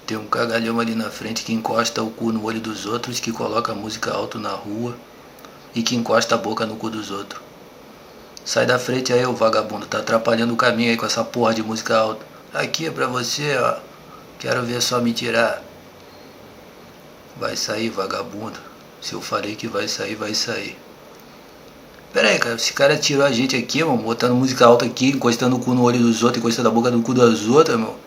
Tem um cagalhão ali na frente que encosta o cu no olho dos outros, que coloca música alto na rua e que encosta a boca no cu dos outros. Sai da frente aí, ô vagabundo, tá atrapalhando o caminho aí com essa porra de música alta. Aqui é pra você, ó. Quero ver só me tirar. Vai sair, vagabundo. Se eu falei que vai sair, vai sair. Pera aí, cara, esse cara tirou a gente aqui, mano, botando música alta aqui, encostando o cu no olho dos outros, encostando a boca no cu das outras, meu.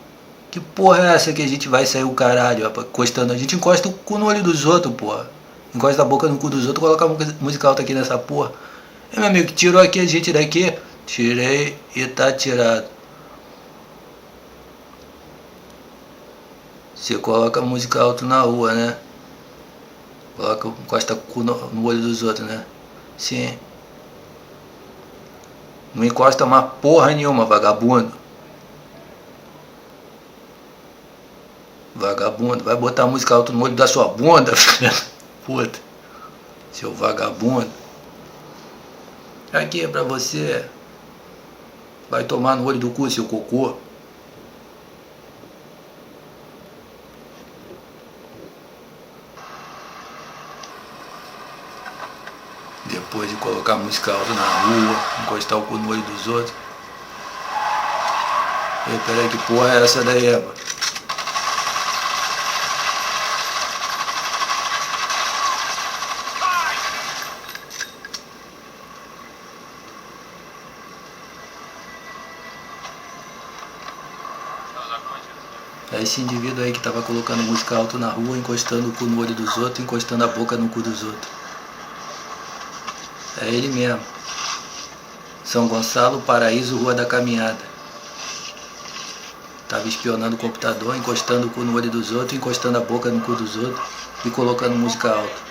Que porra é essa que a gente vai sair o caralho, rapaz, encostando? A gente encosta o cu no olho dos outros, porra. Encosta a boca no cu dos outros, coloca a música alta aqui nessa porra. É, meu amigo, tirou aqui a gente daqui. Tirei e tá tirado. Você coloca música alta na rua, né? Coloca, encosta o cu no olho dos outros, né? Sim. Não encosta mais porra nenhuma, vagabundo. Vagabundo, vai botar música alta no olho da sua bunda, filha. Puta. Seu vagabundo. Aqui é pra você. Vai tomar no olho do cu, seu cocô. Depois de colocar música alta na rua, encostar o cu no olho dos outros. Ei, peraí, que porra é essa daí, mano? É esse indivíduo aí que tava colocando música alta na rua, encostando o cu no olho dos outros, encostando a boca no cu dos outros. É ele mesmo. São Gonçalo, Paraíso, Rua da Caminhada. Tava espionando o computador, encostando o cu no olho dos outros, encostando a boca no cu dos outros e colocando música alta.